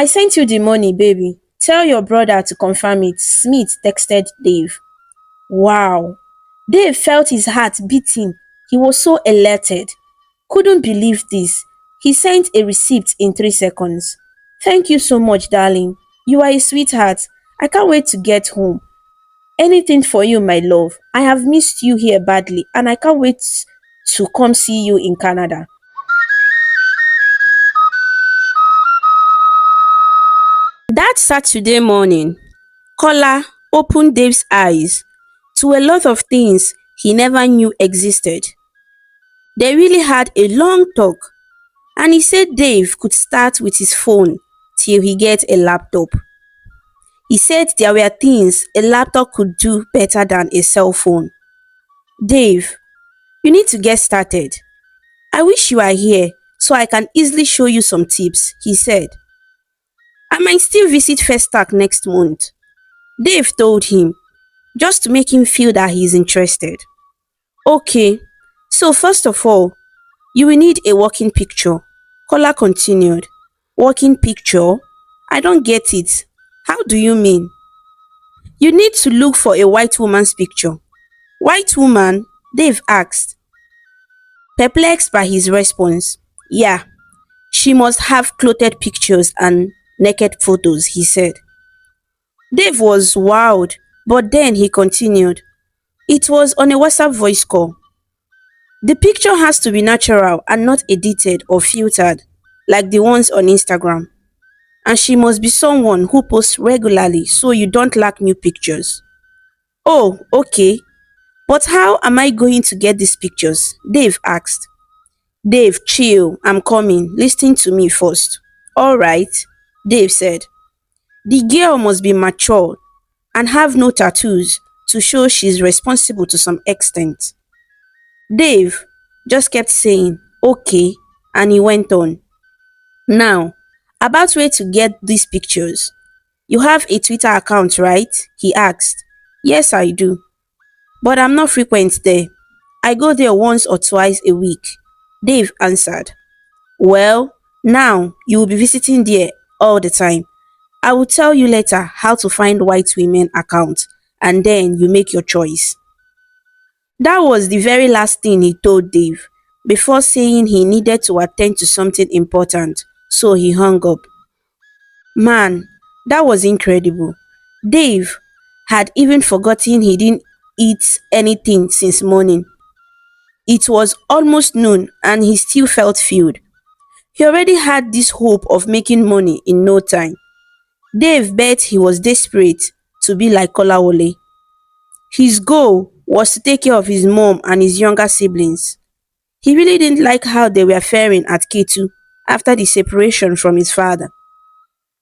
I sent you the money, baby. Tell your brother to confirm it, Smith texted Dave. Wow. Dave felt his heart beating. He was so elated. Couldn't believe this. He sent a receipt in 3 seconds. Thank you so much, darling. You are a sweetheart. I can't wait to get home. Anything for you, my love. I have missed you here badly and I can't wait to come see you in Canada. That Saturday morning, Kola opened Dave's eyes to a lot of things he never knew existed. They really had a long talk, and he said Dave could start with his phone till he gets a laptop. He said there were things a laptop could do better than a cell phone. Dave, you need to get started. I wish you are here so I can easily show you some tips, he said. I might still visit Festac next month, Dave told him, just to make him feel that he is interested. Okay, so first of all, you will need a working picture. Kola continued. Working picture? I don't get it. How do you mean? You need to look for a white woman's picture. White woman? Dave asked, perplexed by his response. Yeah, she must have clothed pictures and naked photos, he said. Dave was wowed, but then he continued. It was on a WhatsApp voice call. The picture has to be natural and not edited or filtered, like the ones on Instagram. And she must be someone who posts regularly so you don't lack new pictures. Oh, okay. But how am I going to get these pictures? Dave asked. Dave, chill. I'm coming. Listen to me first. Alright, Dave said. The girl must be mature and have no tattoos to show she's responsible to some extent. Dave just kept saying, okay, and he went on. Now, about where to get these pictures. You have a Twitter account, right? He asked. Yes, I do. But I'm not frequent there. I go there once or twice a week, Dave answered. Well, now you will be visiting there all the time. I will tell you later how to find white women account and then you make your choice. That was the very last thing he told Dave before saying he needed to attend to something important, so he hung up. Man, that was incredible. Dave had even forgotten he didn't eat anything since morning. It was almost noon and he still felt filled. He already had this hope of making money in no time. Dave bet he was desperate to be like Kolawole. His goal was to take care of his mom and his younger siblings. He really didn't like how they were faring at K2 after the separation from his father.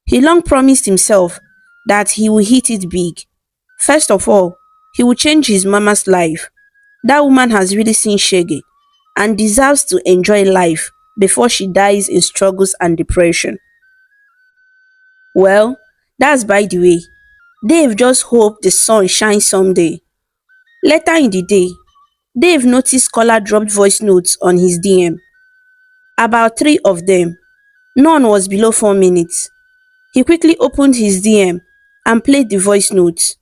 He long promised himself that he would hit it big. First of all, he would change his mama's life. That woman has really seen Shege and deserves to enjoy life before she dies in struggles and depression. Well, that's by the way. Dave just hoped the sun shines someday. Later in the day, Dave noticed Scholar dropped voice notes on his DM. About 3 of them. None was below 4 minutes. He quickly opened his DM and played the voice notes.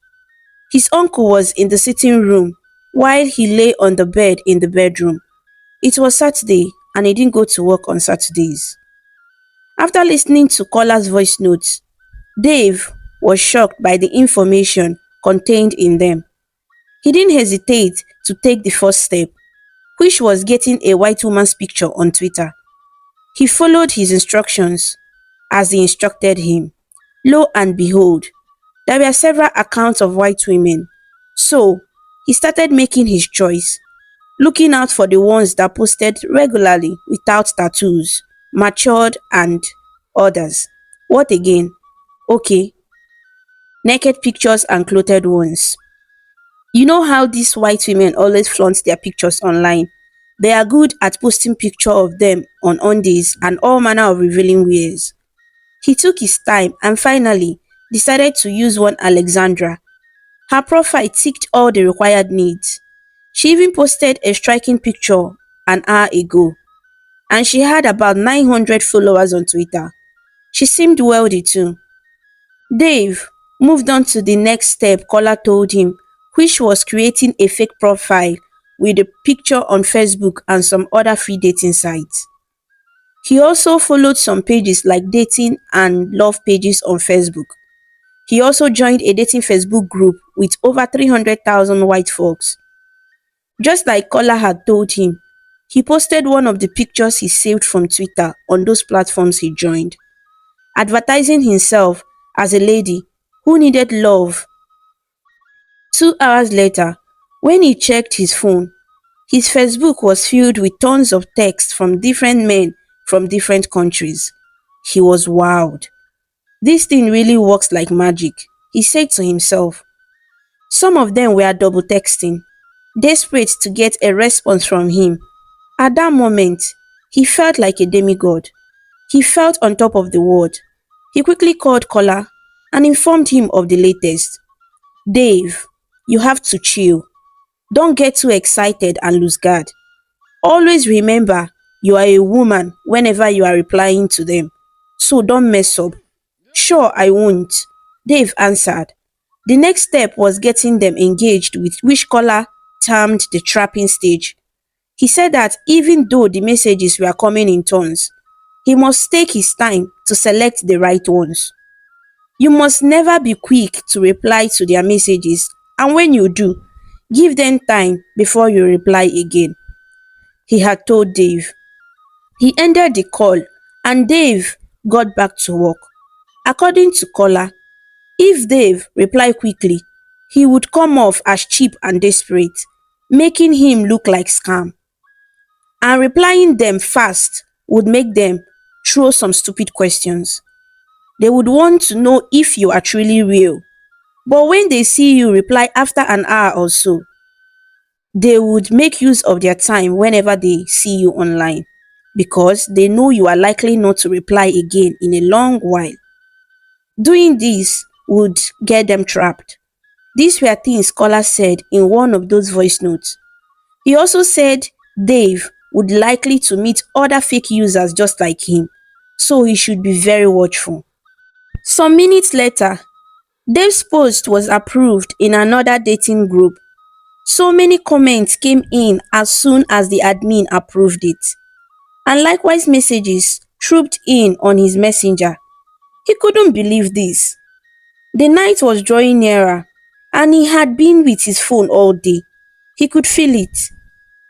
His uncle was in the sitting room while he lay on the bed in the bedroom. It was Saturday and he didn't go to work on Saturdays. After listening to Cola's voice notes, Dave was shocked by the information contained in them. He didn't hesitate to take the first step, which was getting a white woman's picture on Twitter. He followed his instructions as he instructed him. Lo and behold, there were several accounts of white women. So, he started making his choice, looking out for the ones that posted regularly without tattoos, matured and others. What again? Okay, naked pictures and clothed ones. You know how these white women always flaunt their pictures online. They are good at posting picture of them on undies and all manner of revealing ways. He took his time and finally decided to use one Alexandra. Her profile ticked all the required needs. She even posted a striking picture an hour ago and she had about 900 followers on Twitter. She seemed wealthy too. Dave moved on to the next step Kola told him, which was creating a fake profile with a picture on Facebook and some other free dating sites. He also followed some pages like dating and love pages on Facebook. He also joined a dating Facebook group with over 300,000 white folks. Just like Kola had told him, he posted one of the pictures he saved from Twitter on those platforms he joined, advertising himself as a lady who needed love. 2 hours later, when he checked his phone, his Facebook was filled with tons of texts from different men from different countries. He was wowed. This thing really works like magic, he said to himself. Some of them were double texting, desperate to get a response from him. At that moment, he felt like a demigod. He felt on top of the world. He quickly called Kola and informed him of the latest. Dave, you have to chill. Don't get too excited and lose guard. Always remember you are a woman whenever you are replying to them. So don't mess up. Sure, I won't, Dave answered. The next step was getting them engaged, with which Kola termed the trapping stage. He said that even though the messages were coming in tons, he must take his time to select the right ones. You must never be quick to reply to their messages, and when you do, give them time before you reply again, he had told Dave. He ended the call and Dave got back to work. According to Kola, if Dave replied quickly, he would come off as cheap and desperate, making him look like scam. And replying them fast would make them throw some stupid questions. They would want to know if you are truly real. But when they see you reply after an hour or so, they would make use of their time whenever they see you online, because they know you are likely not to reply again in a long while. Doing this would get them trapped. These were things Scholar said in one of those voice notes. He also said Dave would likely to meet other fake users just like him, so he should be very watchful. Some minutes later, Dave's post was approved in another dating group. So many comments came in as soon as the admin approved it. And likewise messages trooped in on his messenger. He couldn't believe this. The night was drawing nearer and he had been with his phone all day. He could feel it.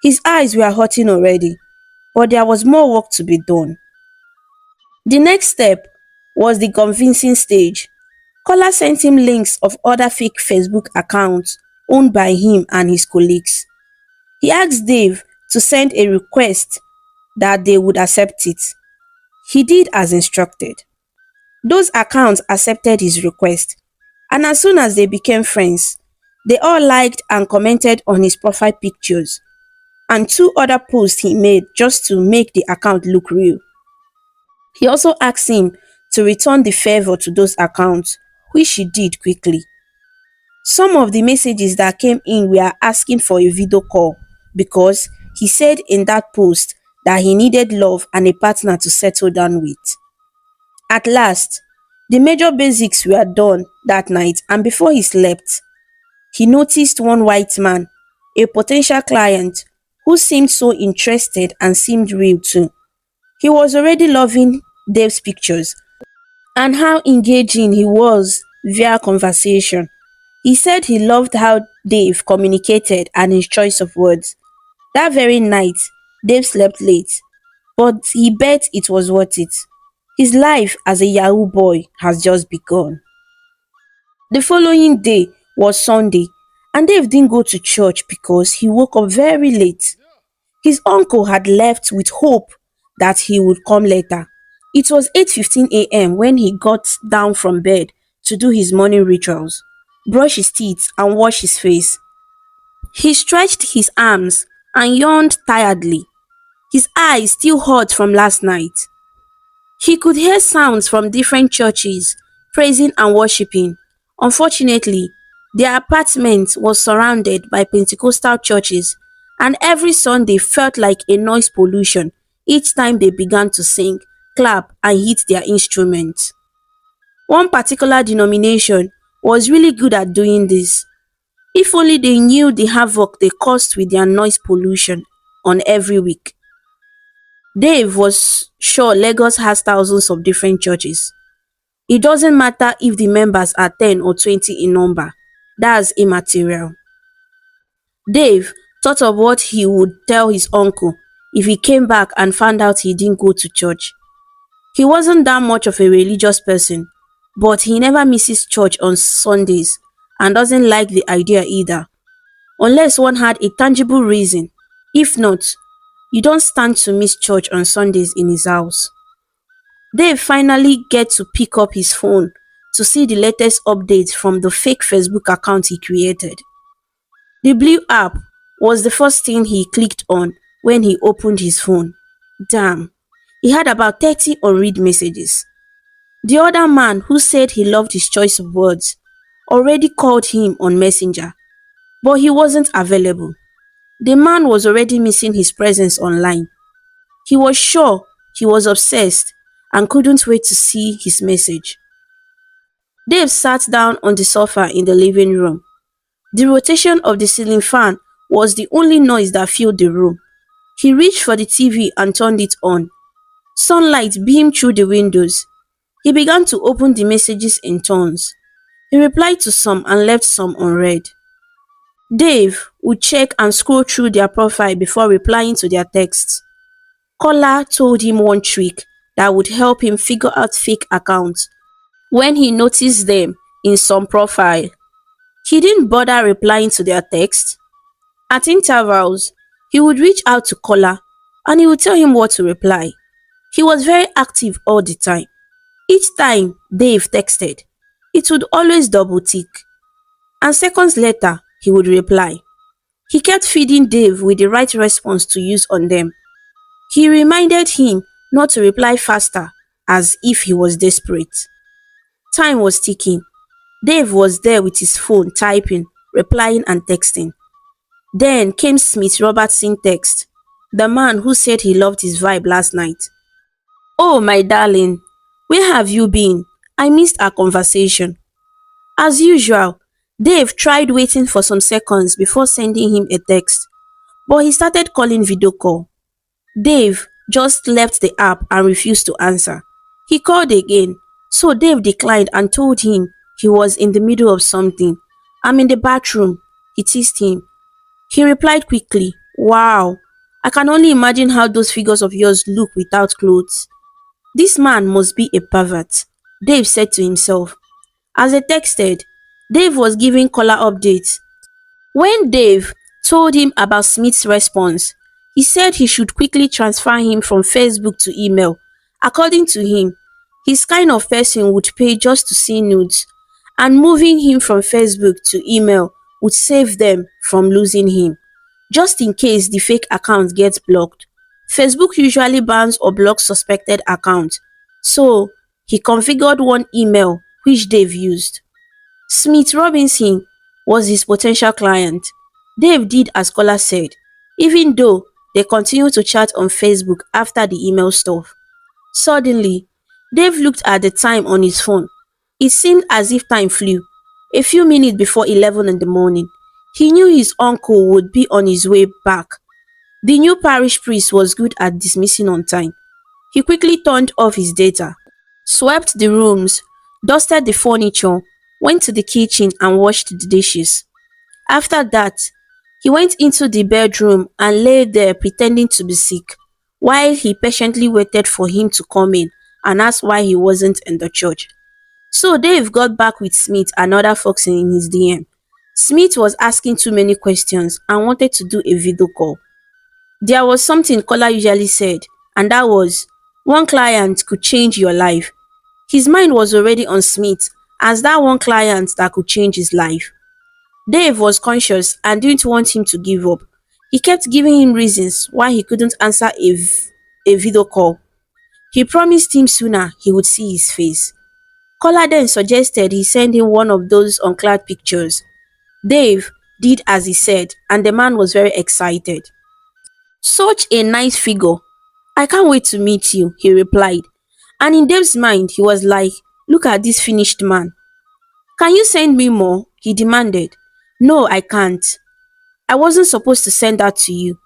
His eyes were hurting already, but there was more work to be done. The next step was the convincing stage. Kola sent him links of other fake Facebook accounts owned by him and his colleagues. He asked Dave to send a request that they would accept it. He did as instructed. Those accounts accepted his request, and as soon as they became friends, they all liked and commented on his profile pictures and two other posts he made just to make the account look real. He also asked him to return the favor to those accounts, which he did quickly. Some of the messages that came in were asking for a video call because he said in that post that he needed love and a partner to settle down with. At last, the major basics were done that night, and before he slept, he noticed one white man, a potential client, who seemed so interested and seemed real too. He was already loving Dave's pictures and how engaging he was via conversation. He said he loved how Dave communicated and his choice of words. That very night, Dave slept late, but he bet it was worth it. His life as a Yahoo boy has just begun. The following day was Sunday, and Dave didn't go to church because he woke up very late. His uncle had left with hope that he would come later. It was 8:15 a.m. when he got down from bed to do his morning rituals, brush his teeth and wash his face. He stretched his arms and yawned tiredly, his eyes still hot from last night. He could hear sounds from different churches praising and worshiping. Unfortunately, their apartment was surrounded by Pentecostal churches, and every Sunday felt like a noise pollution each time they began to sing. clap, and hit their instruments. One particular denomination was really good at doing this. If only they knew the havoc they caused with their noise pollution on every week. Dave was sure Lagos has thousands of different churches. It doesn't matter if the members are 10 or 20 in number, that's immaterial. Dave thought of what he would tell his uncle if he came back and found out he didn't go to church. He wasn't that much of a religious person, but he never misses church on Sundays and doesn't like the idea either, unless one had a tangible reason. If not, you don't stand to miss church on Sundays in his house. Dave finally gets to pick up his phone to see the latest updates from the fake Facebook account he created. The blue app was the first thing he clicked on when he opened his phone. Damn, he had about 30 unread messages. The other man, who said he loved his choice of words, already called him on Messenger, but he wasn't available. The man was already missing his presence online. He was sure he was obsessed and couldn't wait to see his message. Dave sat down on the sofa in the living room. The rotation of the ceiling fan was the only noise that filled the room. He reached for the TV and turned it on. Sunlight beamed through the windows. He began to open the messages in turns. He replied to some and left some unread. Dave would check and scroll through their profile before replying to their texts. Kola told him one trick that would help him figure out fake accounts when he noticed them in some profile. He didn't bother replying to their text. At intervals, he would reach out to Kola and he would tell him what to reply. He was very active all the time. Each time Dave texted, it would always double tick, and seconds later he would reply. He kept feeding Dave with the right response to use on them. He reminded him not to reply faster, as if he was desperate. Time was ticking. Dave was there with his phone typing, replying and texting. Then came Smith Robertson text, the man who said he loved his vibe last night. "Oh, my darling, where have you been? I missed our conversation." As usual, Dave tried waiting for some seconds before sending him a text, but he started calling video call. Dave just left the app and refused to answer. He called again, so Dave declined and told him he was in the middle of something. "I'm in the bathroom," he teased him. He replied quickly, "Wow, I can only imagine how those figures of yours look without clothes." This man must be a pervert, Dave said to himself. As they texted, Dave was giving caller updates. When Dave told him about Smith's response, he said he should quickly transfer him from Facebook to email. According to him, his kind of person would pay just to see nudes, and moving him from Facebook to email would save them from losing him. Just in case the fake account gets blocked, Facebook usually bans or blocks suspected accounts, so he configured one email which Dave used. Smith Robinson was his potential client. Dave did as Kola said, even though they continued to chat on Facebook after the email stuff. Suddenly, Dave looked at the time on his phone. It seemed as if time flew. A few minutes before 11 in the morning, he knew his uncle would be on his way back. The new parish priest was good at dismissing on time. He quickly turned off his data, swept the rooms, dusted the furniture, went to the kitchen and washed the dishes. After that, he went into the bedroom and lay there pretending to be sick, while he patiently waited for him to come in and ask why he wasn't in the church. So Dave got back with Smith and other folks in his DM. Smith was asking too many questions and wanted to do a video call. There was something Kola usually said, and that was, one client could change your life. His mind was already on Smith as that one client that could change his life. Dave was conscious and didn't want him to give up. He kept giving him reasons why he couldn't answer a video call. He promised him sooner he would see his face. Kola then suggested he send him one of those unclad pictures. Dave did as he said, and the man was very excited. "Such a nice figure. I can't wait to meet you," he replied. And in Dave's mind, he was like, look at this finished man. Can you send me more? He demanded. No, I can't. I wasn't supposed to send that to you.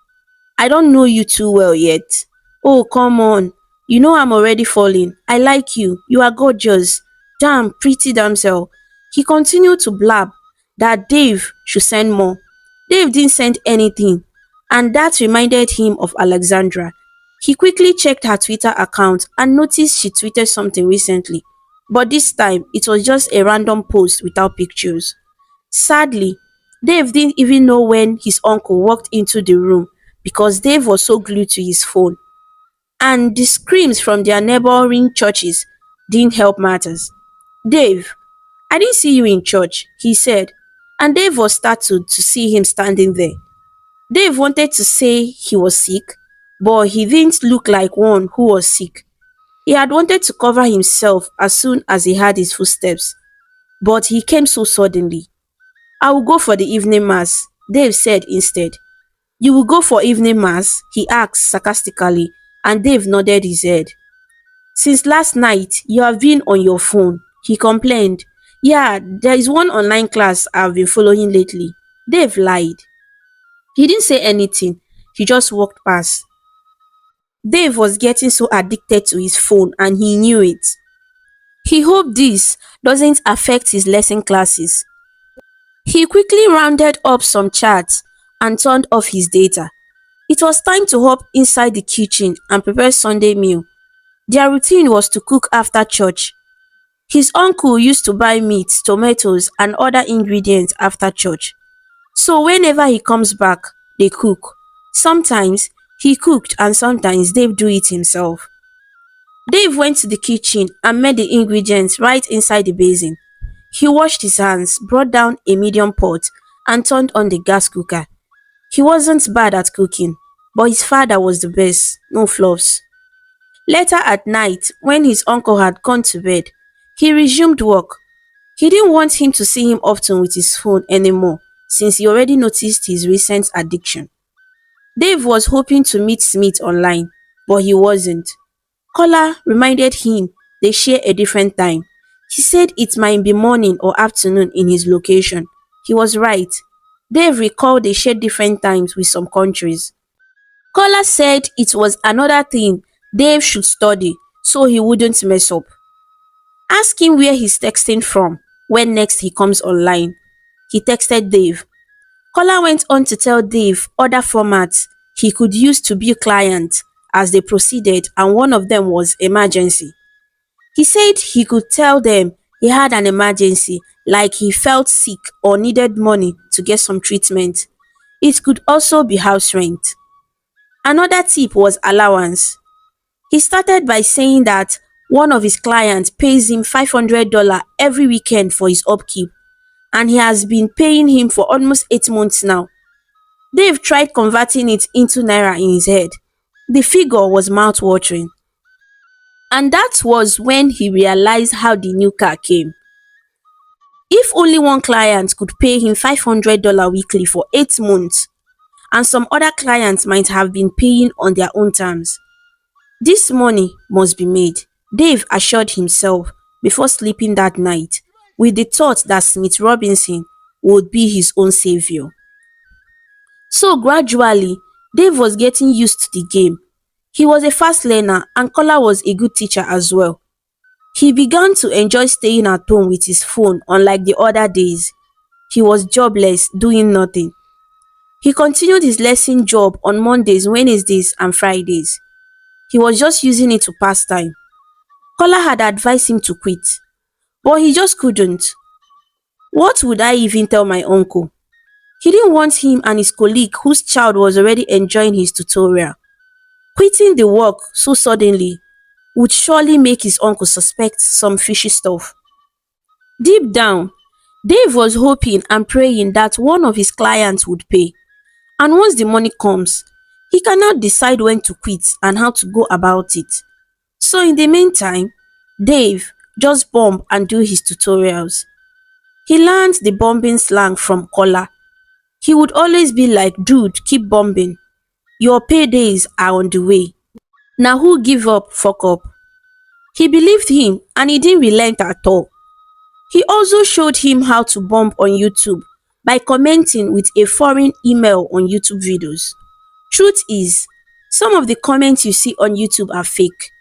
I don't know you too well yet. Oh, come on. You know I'm already falling. I like you. You are gorgeous. Damn, pretty damsel. He continued to blab that Dave should send more. Dave didn't send anything, and that reminded him of Alexandra. He quickly checked her Twitter account and noticed she tweeted something recently, but this time it was just a random post without pictures. Sadly, Dave didn't even know when his uncle walked into the room because Dave was so glued to his phone, and the screams from their neighboring churches didn't help matters. Dave, I didn't see you in church, he said, and Dave was startled to see him standing there. Dave wanted to say he was sick, but he didn't look like one who was sick. He had wanted to cover himself as soon as he heard his footsteps, but he came so suddenly. I will go for the evening mass, Dave said instead. You will go for evening mass? He asked sarcastically, and Dave nodded his head. Since last night, you have been on your phone, he complained. Yeah, there is one online class I've been following lately. Dave lied. He didn't say anything, he just walked past. Dave was getting so addicted to his phone and he knew it. He hoped this doesn't affect his lesson classes. He quickly rounded up some chats and turned off his data. It was time to hop inside the kitchen and prepare Sunday meal. Their routine was to cook after church. His uncle used to buy meat, tomatoes, and other ingredients after church. So whenever he comes back, they cook. Sometimes he cooked and sometimes Dave do it himself. Dave went to the kitchen and made the ingredients right inside the basin. He washed his hands, brought down a medium pot, and turned on the gas cooker. He wasn't bad at cooking, but his father was the best, no fluffs. Later at night, when his uncle had gone to bed, he resumed work. He didn't want him to see him often with his phone anymore, since he already noticed his recent addiction. Dave was hoping to meet Smith online, but he wasn't. Kola reminded him they share a different time. He said it might be morning or afternoon in his location. He was right. Dave recalled they shared different times with some countries. Kola said it was another thing Dave should study so he wouldn't mess up. Ask him where he's texting from when next he comes online. He texted Dave. Kola went on to tell Dave other formats he could use to build clients as they proceeded, and one of them was emergency. He said he could tell them he had an emergency, like he felt sick or needed money to get some treatment. It could also be house rent. Another tip was allowance. He started by saying that one of his clients pays him $500 every weekend for his upkeep, and he has been paying him for almost 8 months now. Dave tried converting it into naira in his head. The figure was mouth-watering. And that was when he realized how the new car came. If only one client could pay him $500 weekly for 8 months, and some other clients might have been paying on their own terms. This money must be made, Dave assured himself before sleeping that night, with the thought that Smith Robinson would be his own savior. So gradually, Dave was getting used to the game. He was a fast learner and Kola was a good teacher as well. He began to enjoy staying at home with his phone unlike the other days. He was jobless, doing nothing. He continued his lesson job on Mondays, Wednesdays and Fridays. He was just using it to pass time. Kola had advised him to quit, but he just couldn't. What would I even tell my uncle? He didn't want him and his colleague whose child was already enjoying his tutorial. Quitting the work so suddenly would surely make his uncle suspect some fishy stuff. Deep down, Dave was hoping and praying that one of his clients would pay. And once the money comes, he cannot decide when to quit and how to go about it. So in the meantime, Dave just bomb and do his tutorials. He learned the bombing slang from Kola. He would always be like, dude, keep bombing. Your paydays are on the way. Now who give up, fuck up. He believed him and he didn't relent at all. He also showed him how to bomb on YouTube by commenting with a foreign email on YouTube videos. Truth is, some of the comments you see on YouTube are fake.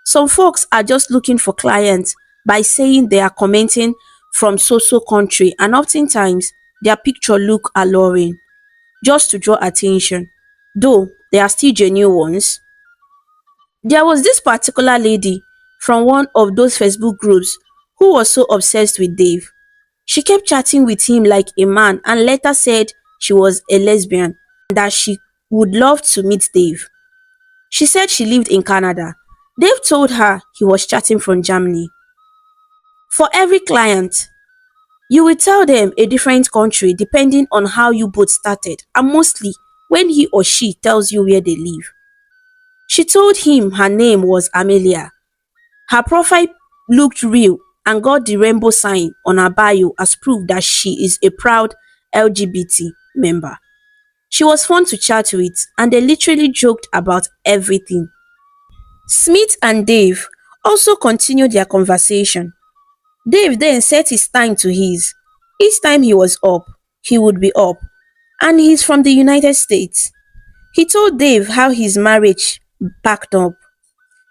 Some folks are just looking for clients by saying they are commenting from so country, and oftentimes their picture look alluring just to draw attention, though they are still genuine ones. There was this particular lady from one of those Facebook groups who was so obsessed with Dave. She kept chatting with him like a man and later said she was a lesbian and that she would love to meet Dave. She said she lived in Canada. Dave told her he was chatting from Germany. For every client, you will tell them a different country depending on how you both started and mostly when he or she tells you where they live. She told him her name was Amelia. Her profile looked real and got the rainbow sign on her bio as proof that she is a proud LGBT member. She was fun to chat with and they literally joked about everything. Smith and Dave also continued their conversation. Dave then set his time to his. Each time he was up, he would be up. And he's from the United States. He told Dave how his marriage backed up.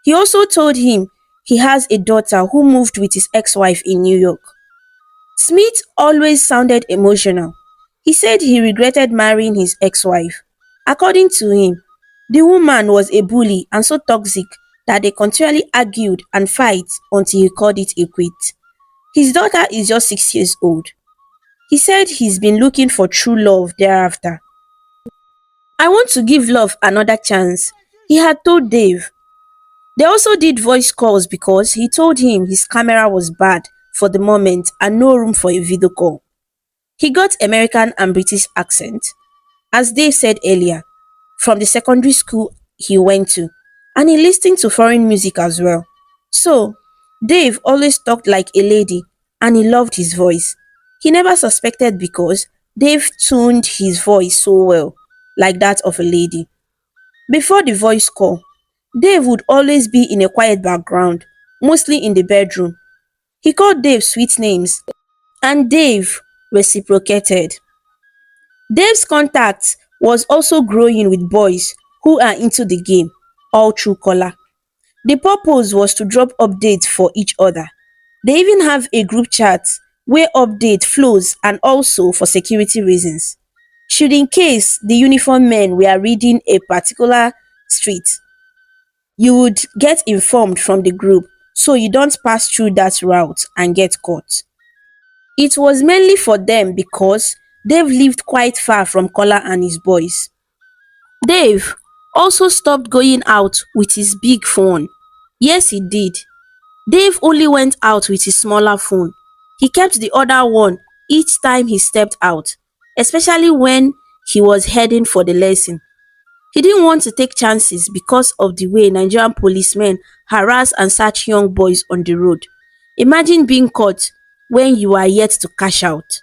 He also told him he has a daughter who moved with his ex-wife in New York. Smith always sounded emotional. He said he regretted marrying his ex-wife. According to him, the woman was a bully and so toxic that they continually argued and fight until he called it a quit. His daughter is just 6 years old. He said he's been looking for true love thereafter. I want to give love another chance, he had told Dave. They also did voice calls because he told him his camera was bad for the moment and no room for a video call. He got American and British accent, as Dave said earlier, from the secondary school he went to, and he listened to foreign music as well. So, Dave always talked like a lady and he loved his voice. He never suspected because Dave tuned his voice so well, like that of a lady. Before the voice call, Dave would always be in a quiet background, mostly in the bedroom. He called Dave sweet names, and Dave reciprocated. Dave's contact was also growing with boys who are into the game, all through Kola. The purpose was to drop updates for each other. They even have a group chat where update flows and also for security reasons. Should in case the uniform men were reading a particular street, you would get informed from the group so you don't pass through that route and get caught. It was mainly for them because Dave lived quite far from Kola and his boys. Dave also stopped going out with his big phone. Yes, he did. Dave only went out with his smaller phone. He kept the other one each time he stepped out, especially when he was heading for the lesson. He didn't want to take chances because of the way Nigerian policemen harass and search young boys on the road. Imagine being caught when you are yet to cash out.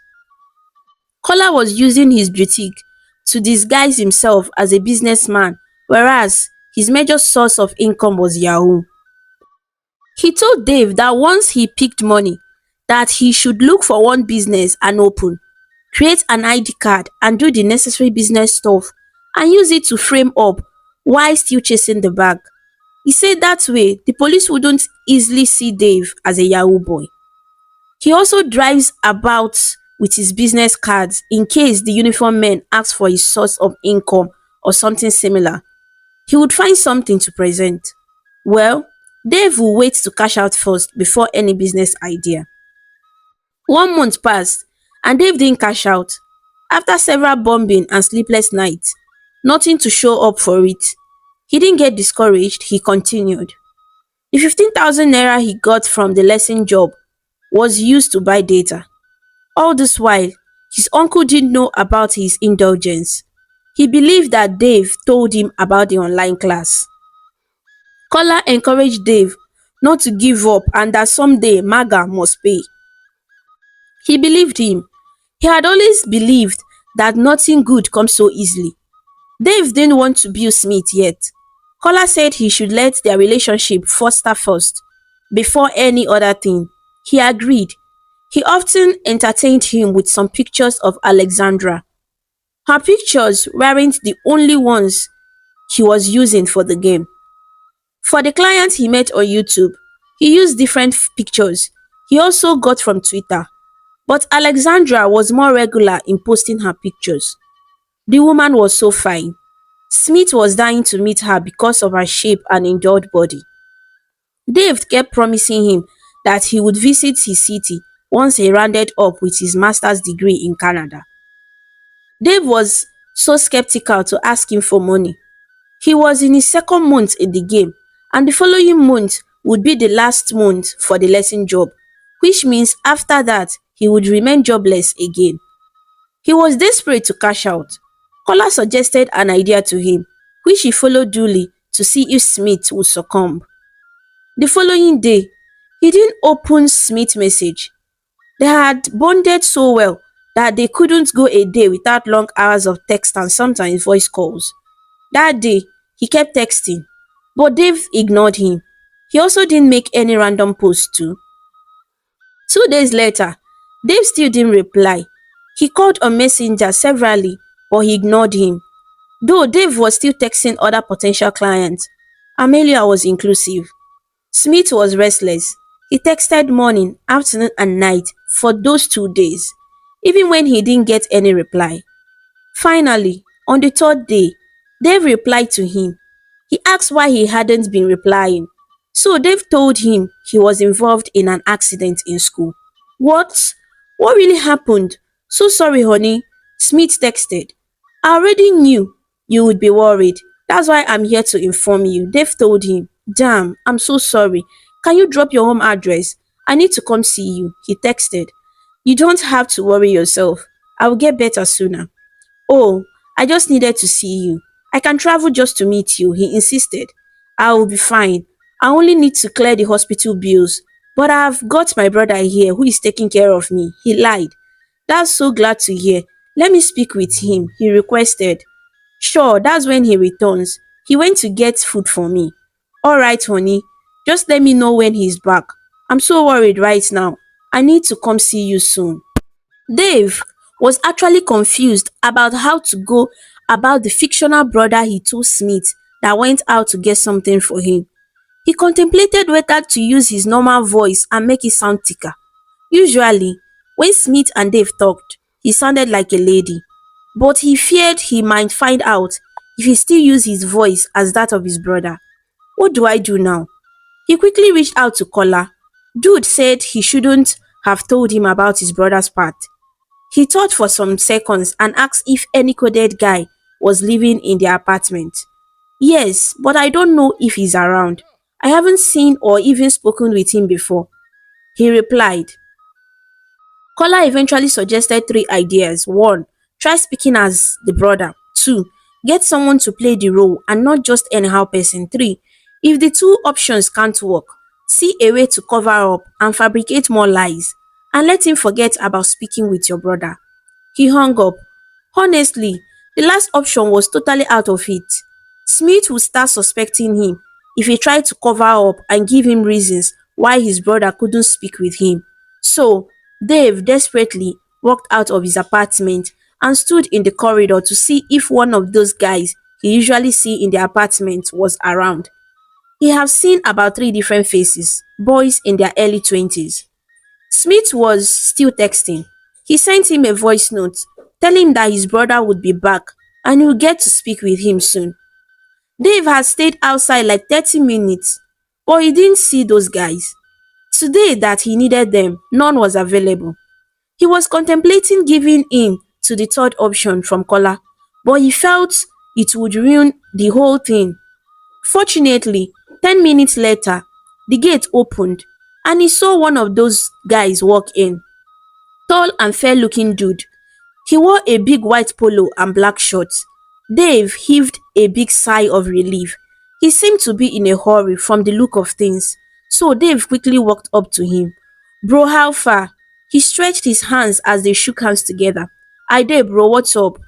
Kola was using his boutique to disguise himself as a businessman, whereas his major source of income was Yahoo. He told Dave that once he picked money, that he should look for one business and open, create an ID card and do the necessary business stuff and use it to frame up while still chasing the bag. He said that way the police wouldn't easily see Dave as a Yahoo boy. He also drives about with his business cards in case the uniform men ask for his source of income or something similar. He would find something to present. Well, Dave will wait to cash out first before any business idea. 1 month passed and Dave didn't cash out. After several bombing and sleepless nights, nothing to show up for it. He didn't get discouraged, he continued. The 15,000 naira he got from the lesson job was used to buy data. All this while, his uncle didn't know about his indulgence. He believed that Dave told him about the online class. Kola encouraged Dave not to give up and that someday Maga must pay. He believed him. He had always believed that nothing good comes so easily. Dave didn't want to build Smith yet. Kola said he should let their relationship foster first. before any other thing. He agreed. He often entertained him with some pictures of Alexandra. Her pictures weren't the only ones he was using for the game. For the clients he met on YouTube, he used different pictures he also got from Twitter. But Alexandra was more regular in posting her pictures. The woman was so fine. Smith was dying to meet her because of her shape and endowed body. Dave kept promising him that he would visit his city once he rounded up with his master's degree in Canada. Dave was so skeptical to ask him for money. He was in his second month in the game, and the following month would be the last month for the lesson job, which means after that he would remain jobless again. He was desperate to cash out. Kola suggested an idea to him, which he followed duly to see if Smith would succumb. The following day, he didn't open Smith's message. They had bonded so well that they couldn't go a day without long hours of text and sometimes voice calls. That day, he kept texting, but Dave ignored him. He also didn't make any random posts too. 2 days later, Dave still didn't reply. He called on Messenger severally, but he ignored him. Though Dave was still texting other potential clients, Amelia was inclusive. Smith was restless. He texted morning, afternoon and night for those 2 days, even when he didn't get any reply. Finally, on the third day, Dave replied to him. He asked why he hadn't been replying. So Dave told him he was involved in an accident in school. What? What really happened? So sorry, honey, Smith texted. I already knew you would be worried. That's why I'm here to inform you, Dave told him. Damn, I'm so sorry. Can you drop your home address? I need to come see you, he texted. You don't have to worry yourself. I will get better sooner. Oh, I just needed to see you. I can travel just to meet you, he insisted. I will be fine. I only need to clear the hospital bills. But I've got my brother here who is taking care of me, he lied. That's so glad to hear. Let me speak with him, he requested. Sure, that's when he returns. He went to get food for me. Alright, honey. Just let me know when he's back. I'm so worried right now. I need to come see you soon. Dave was actually confused about how to go about the fictional brother he told Smith that went out to get something for him. He contemplated whether to use his normal voice and make it sound thicker. Usually, when Smith and Dave talked, he sounded like a lady, but he feared he might find out if he still used his voice as that of his brother. What do I do now? He quickly reached out to Kola. Dude said he shouldn't have told him about his brother's part. He thought for some seconds and asked if any coded guy was living in their apartment. Yes, but I don't know if he's around. I haven't seen or even spoken with him before, he replied. Kola eventually suggested 3 ideas. 1. Try speaking as the brother. 2. Get someone to play the role and not just anyhow person. 3. If the two options can't work, see a way to cover up and fabricate more lies and let him forget about speaking with your brother. He hung up. Honestly, the last option was totally out of it. Smith would start suspecting him if he tried to cover up and give him reasons why his brother couldn't speak with him. So, Dave desperately walked out of his apartment and stood in the corridor to see if one of those guys he usually see in the apartment was around. He had seen about 3 different faces, boys in their early 20s. Smith was still texting. He sent him a voice note telling him that his brother would be back and he would get to speak with him soon. Dave had stayed outside like 30 minutes, but he didn't see those guys. Today that he needed them, none was available. He was contemplating giving in to the third option from Kola, but he felt it would ruin the whole thing. Fortunately, 10 minutes later, the gate opened and he saw one of those guys walk in. Tall and fair-looking dude. He wore a big white polo and black shorts. Dave heaved a big sigh of relief. He seemed to be in a hurry from the look of things, so Dave quickly walked up to him. Bro, how far? He stretched his hands as they shook hands together. I did, bro, what's up?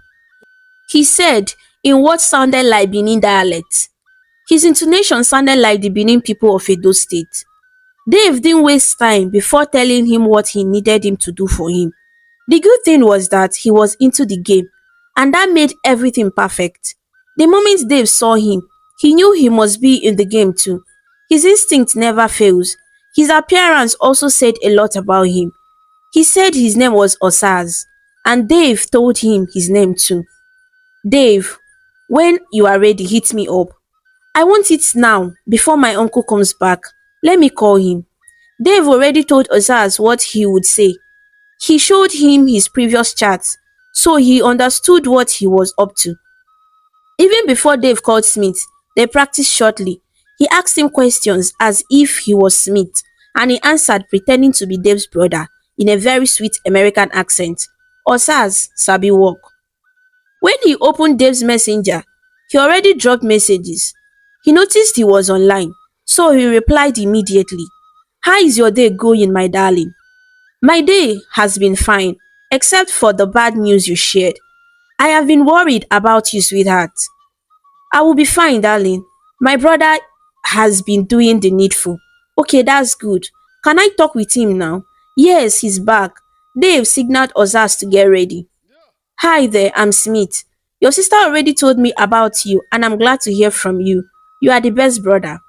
He said in what sounded like Benin dialect. His intonation sounded like the Benin people of Edo State. Dave didn't waste time before telling him what he needed him to do for him. The good thing was that he was into the game, and that made everything perfect. The moment Dave saw him, he knew he must be in the game too. His instinct never fails. His appearance also said a lot about him. He said his name was Osaz, and Dave told him his name too. Dave, when you are ready, hit me up. I want it now, before my uncle comes back. Let me call him. Dave already told Osaz what he would say. He showed him his previous chats, so he understood what he was up to. Even before Dave called Smith, they practiced shortly. He asked him questions as if he was Smith, and he answered pretending to be Dave's brother in a very sweet American accent. Osaz sabi work. When he opened Dave's messenger, he already dropped messages. He noticed he was online, so he replied immediately. How is your day going, my darling? My day has been fine, except for the bad news you shared. I have been worried about you, sweetheart. I will be fine, darling. My brother has been doing the needful. Okay, that's good. Can I talk with him now? Yes, he's back. Dave signaled Ozas to get ready. Hi there, I'm Smith. Your sister already told me about you, and I'm glad to hear from you. You are the best brother.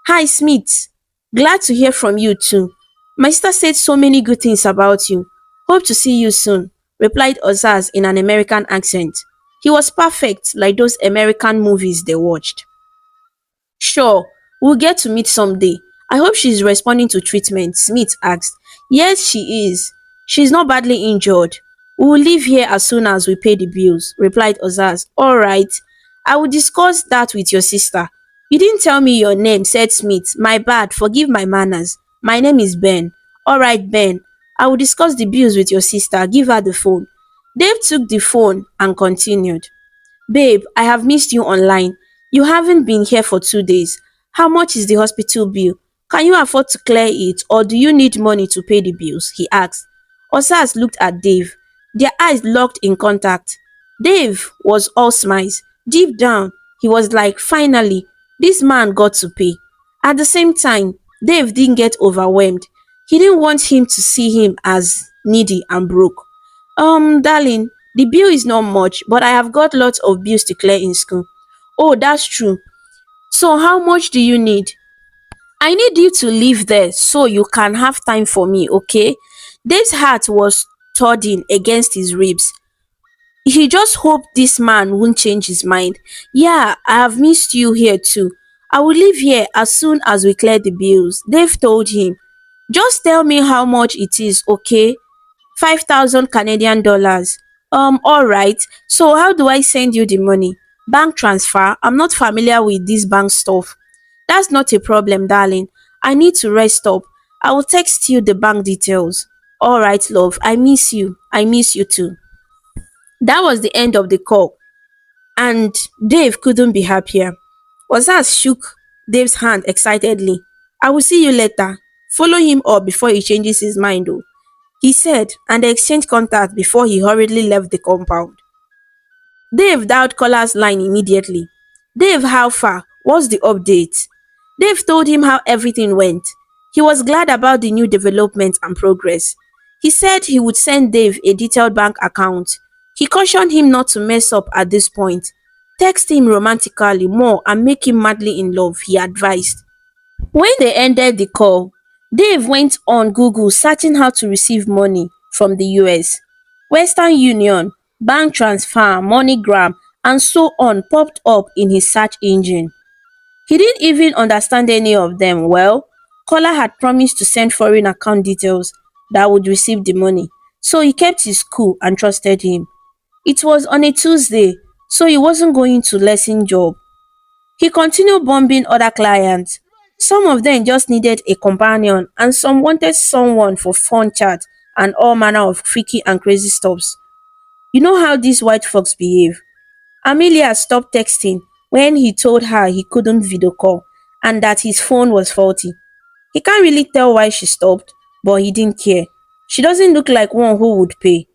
Hi, Smith. Glad to hear from you too. My sister said so many good things about you. Hope to see you soon, replied Ozaz in an American accent. He was perfect, like those American movies they watched. Sure, we'll get to meet someday. I hope she's responding to treatment, Smith asked. Yes, she is. She's not badly injured. We will leave here as soon as we pay the bills, replied Ozaz. Alright, I will discuss that with your sister. You didn't tell me your name, said Smith. My bad, forgive my manners. My name is Ben. Alright, Ben. I will discuss the bills with your sister. Give her the phone. Dave took the phone and continued. Babe, I have missed you online. You haven't been here for 2 days. How much is the hospital bill? Can you afford to clear it or do you need money to pay the bills? He asked. Osas looked at Dave. Their eyes locked in contact. Dave was all smiles. Deep down, he was like, finally, this man got to pay. At the same time, Dave didn't get overwhelmed. He didn't want him to see him as needy and broke. Darling, the bill is not much, but I have got lots of bills to clear in school. Oh, that's true. So how much do you need? I need you to live there so you can have time for me, okay? Dave's heart was thudding against his ribs. He just hoped this man won't change his mind. Yeah, I have missed you here too. I will leave here as soon as we clear the bills, Dave told him. Just tell me how much it is, okay? 5,000 Canadian dollars. Alright. So how do I send you the money? Bank transfer? I'm not familiar with this bank stuff. That's not a problem, darling. I need to rest up. I will text you the bank details. Alright, love. I miss you. I miss you too. That was the end of the call, and Dave couldn't be happier. Ozaz shook Dave's hand excitedly. I will see you later. Follow him up before he changes his mind, though, he said, and they exchanged contact before he hurriedly left the compound. Dave dialed Collar's line immediately. Dave, how far? What's the update? Dave told him how everything went. He was glad about the new development and progress. He said he would send Dave a detailed bank account. He cautioned him not to mess up at this point. Text him romantically more and make him madly in love, he advised. When they ended the call, Dave went on Google searching how to receive money from the US. Western Union, bank transfer, MoneyGram, and so on popped up in his search engine. He didn't even understand any of them. Well, Collar had promised to send foreign account details that would receive the money, so he kept his cool and trusted him. It was on a Tuesday, so he wasn't going to lessen job. He continued bombing other clients. Some of them just needed a companion and some wanted someone for fun chat and all manner of freaky and crazy stuffs. You know how these white folks behave. Amelia stopped texting when he told her he couldn't video call and that his phone was faulty. He can't really tell why she stopped, but he didn't care. She doesn't look like one who would pay.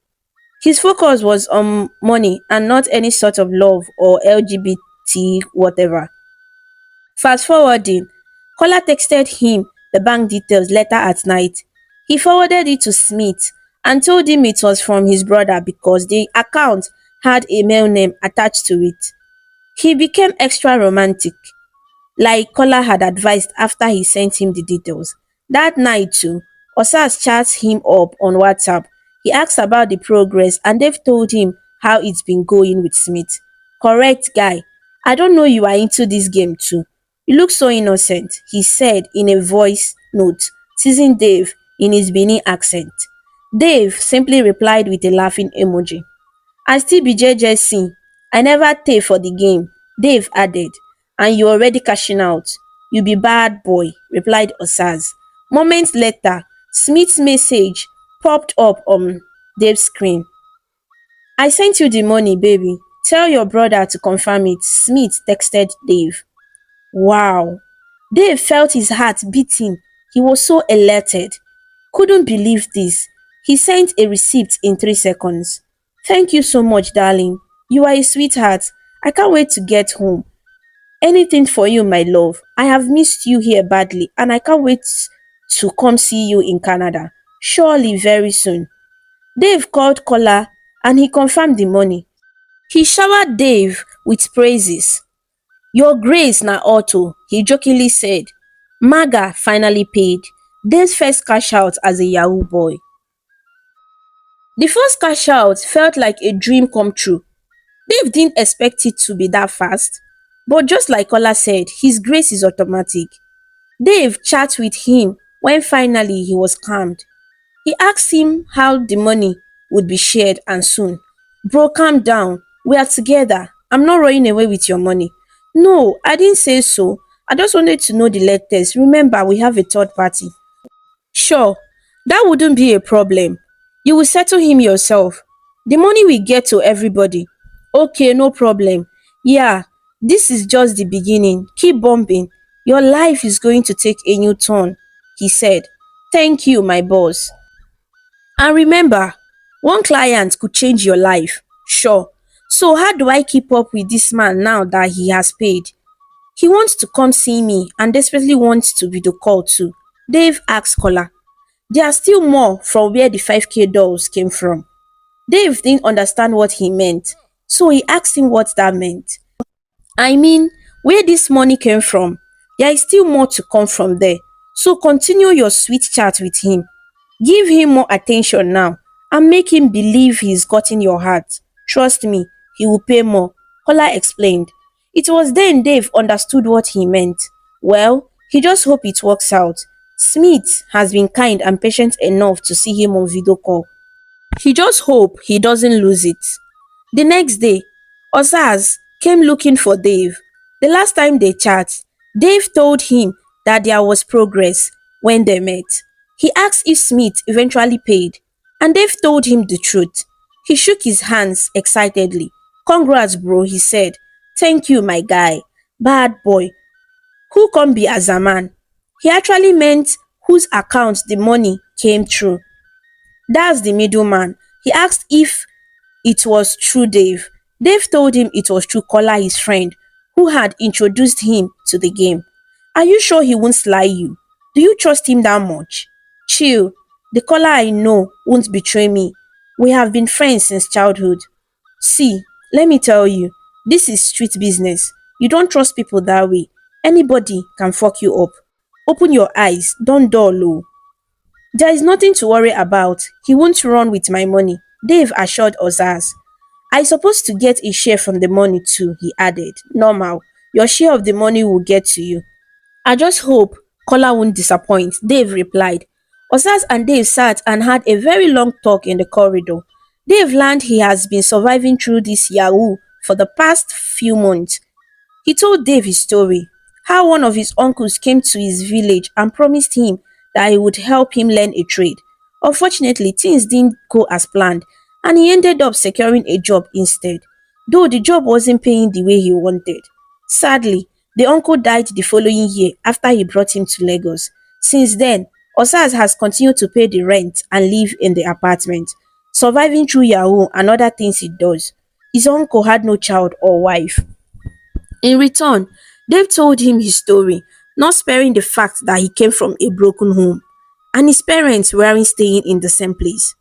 His focus was on money and not any sort of love or LGBT whatever. Fast forwarding, Kola texted him the bank details later at night. He forwarded it to Smith and told him it was from his brother because the account had a male name attached to it. He became extra romantic, like Kola had advised after he sent him the details. That night too, Osas chats him up on WhatsApp. He asked about the progress and they've told him how it's been going with Smith. Correct guy. I don't know you are into this game too. You look so innocent, he said in a voice note, teasing Dave in his Benin accent. Dave simply replied with a laughing emoji. I still be JJC. I never pay for the game, Dave added. And you already cashing out. You be bad boy, replied Osaz. Moments later, Smith's message popped up on Dave's screen. I sent you the money, baby. Tell your brother to confirm it, Smith texted Dave. Wow. Dave felt his heart beating. He was so elated. Couldn't believe this. He sent a receipt in 3 seconds. Thank you so much, darling. You are a sweetheart. I can't wait to get home. Anything for you, my love. I have missed you here badly and I can't wait to come see you in Canada. Surely very soon. Dave called Kola and he confirmed the money. He showered Dave with praises. Your grace na auto, he jokingly said. Maga finally paid. Dave's first cash out as a Yahoo boy. The first cash out felt like a dream come true. Dave didn't expect it to be that fast. But just like Kola said, his grace is automatic. Dave chatted with him when finally he was calmed. He asked him how the money would be shared and soon. Bro, calm down. We are together. I'm not running away with your money. No, I didn't say so. I just wanted to know the letters. Remember, we have a third party. Sure, that wouldn't be a problem. You will settle him yourself. The money will get to everybody. Okay, no problem. Yeah, this is just the beginning. Keep bumping. Your life is going to take a new turn, he said. Thank you, my boss. And remember, one client could change your life. Sure. So how do I keep up with this man now that he has paid? He wants to come see me and desperately wants to video call too. Dave asked Kola. There are still more from where the 5k dolls came from. Dave didn't understand what he meant, so he asked him what that meant. I mean, where this money came from, there is still more to come from there. So continue your sweet chat with him. Give him more attention now and make him believe he's gotten your heart. Trust me, he will pay more, Kola explained. It was then Dave understood what he meant. Well, he just hoped it works out. Smith has been kind and patient enough to see him on video call. He just hope he doesn't lose it. The next day, Osaz came looking for Dave. The last time they chat, Dave told him that there was progress when they met. He asked if Smith eventually paid, and Dave told him the truth. He shook his hands excitedly. Congrats, bro, he said. Thank you, my guy. Bad boy. Who can be as a man? He actually meant whose account the money came through. That's the middleman. He asked if it was true Dave. Dave told him it was true Kola, his friend, who had introduced him to the game. Are you sure he won't sly you? Do you trust him that much? Chill. The Kola I know won't betray me. We have been friends since childhood. See, let me tell you, this is street business. You don't trust people that way. Anybody can fuck you up. Open your eyes, don't dull. Oh. There is nothing to worry about. He won't run with my money, Dave assured Ozaz. I supposed to get a share from the money too, he added. Normal. Your share of the money will get to you. I just hope Kola won't disappoint, Dave replied. Ozaz and Dave sat and had a very long talk in the corridor. Dave learned he has been surviving through this Yahoo for the past few months. He told Dave his story, how one of his uncles came to his village and promised him that he would help him learn a trade. Unfortunately, things didn't go as planned and he ended up securing a job instead, though the job wasn't paying the way he wanted. Sadly, the uncle died the following year after he brought him to Lagos. Since then, Osaz has continued to pay the rent and live in the apartment, surviving through Yahoo and other things he does. His uncle had no child or wife. In return, Dave told him his story, not sparing the fact that he came from a broken home and his parents weren't staying in the same place.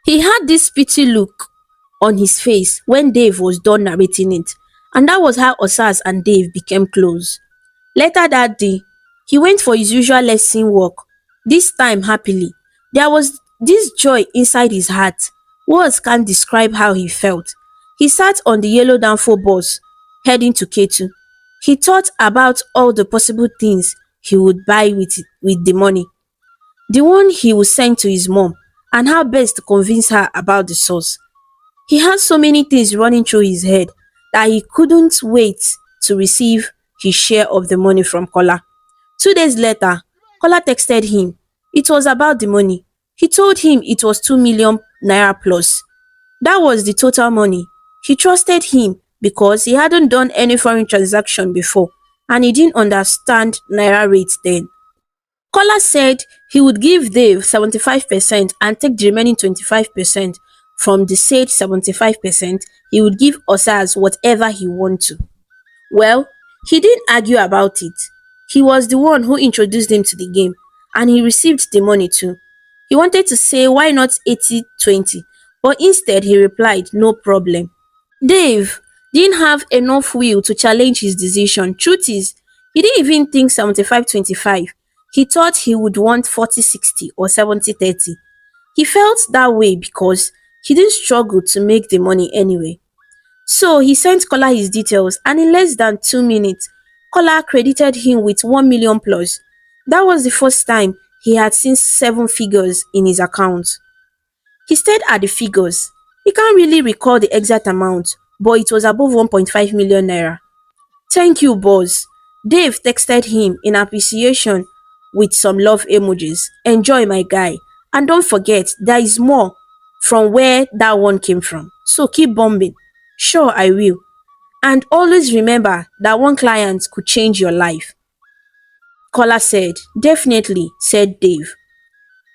He had this pity look on his face when Dave was done narrating it, and that was how Osas and Dave became close. Later that day, he went for his usual lesson walk, this time happily. There was this joy inside his heart. Words can't describe how he felt. He sat on the yellow Danfo bus heading to Ketu. He thought about all the possible things he would buy with the money, the one he would send to his mom, and how best to convince her about the source. He had so many things running through his head that he couldn't wait to receive his share of the money from Kola. 2 days later, Kola texted him. It was about the money. He told him it was 2 million naira plus. That was the total money. He trusted him because he hadn't done any foreign transaction before and he didn't understand naira rates then. Kola said he would give Dave 75% and take the remaining 25%. From the said 75%, he would give Osas whatever he wanted to. Well, he didn't argue about it. He was the one who introduced him to the game and he received the money too. He wanted to say why not 80-20, but instead he replied no problem. Dave didn't have enough will to challenge his decision. Truth is, he didn't even think 75-25. He thought he would want 40-60 or 70-30. He felt that way because he didn't struggle to make the money anyway. So he sent Kola his details and in less than 2 minutes, Kola credited him with 1 million plus. That was the first time he had seen 7 figures in his account. He stared at the figures. He can't really recall the exact amount, but it was above 1.5 million naira. Thank you, boss. Dave texted him in appreciation with some love emojis. Enjoy, my guy. And don't forget, there is more from where that one came from. So keep bombing. Sure, I will. And always remember that one client could change your life. Kola said. Definitely, said Dave.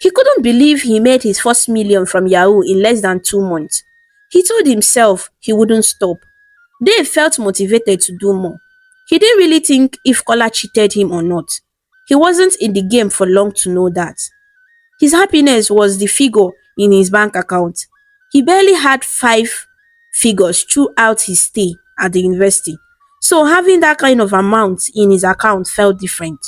He couldn't believe he made his first million from Yahoo in less than 2 months. He told himself he wouldn't stop. Dave felt motivated to do more. He didn't really think if Kola cheated him or not. He wasn't in the game for long to know that. His happiness was the figure in his bank account. He barely had 5 figures throughout his stay at the university. So having that kind of amount in his account felt different.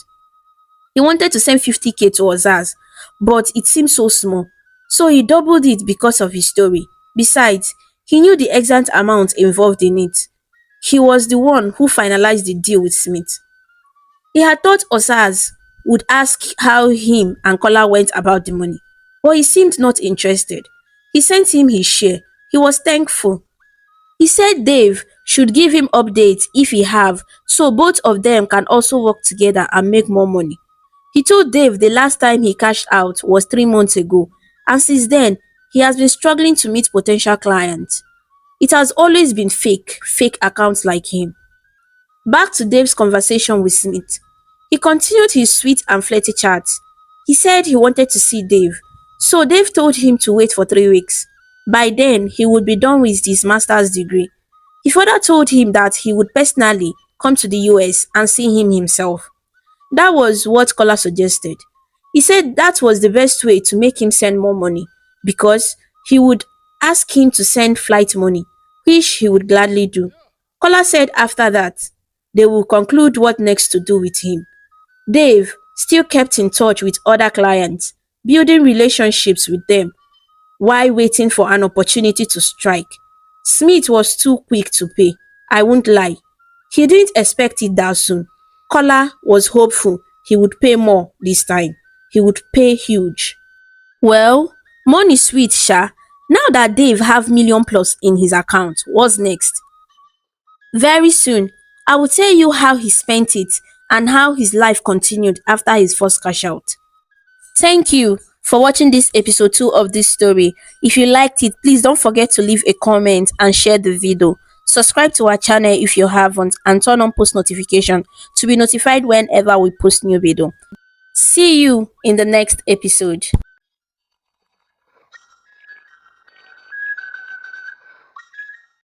He wanted to send 50k to Ozaz, but it seemed so small. So he doubled it because of his story. Besides, he knew the exact amount involved in it. He was the one who finalized the deal with Smith. He had thought Osaz would ask how him and Kola went about the money, but he seemed not interested. He sent him his share. He was thankful. He said Dave should give him updates if he have, so both of them can also work together and make more money. He told Dave the last time he cashed out was 3 months ago, and since then, he has been struggling to meet potential clients. It has always been fake accounts like him. Back to Dave's conversation with Smith. He continued his sweet and flirty chat. He said he wanted to see Dave, so Dave told him to wait for 3 weeks. By then, he would be done with his master's degree. He further told him that he would personally come to the US and see him himself. That was what Kola suggested. He said that was the best way to make him send more money because he would ask him to send flight money, which he would gladly do. Kola said after that, they will conclude what next to do with him. Dave still kept in touch with other clients, building relationships with them while waiting for an opportunity to strike. Smith was too quick to pay, I won't lie. He didn't expect it that soon. Kola was hopeful he would pay more this time. He would pay huge. Well, money sweet, sha. Now that Dave have million plus in his account, what's next? Very soon, I will tell you how he spent it and how his life continued after his first cash out. Thank you for watching this episode 2 of this story. If you liked it, please don't forget to leave a comment and share the video. Subscribe to our channel if you haven't and turn on post notification to be notified whenever we post new video. See you in the next episode.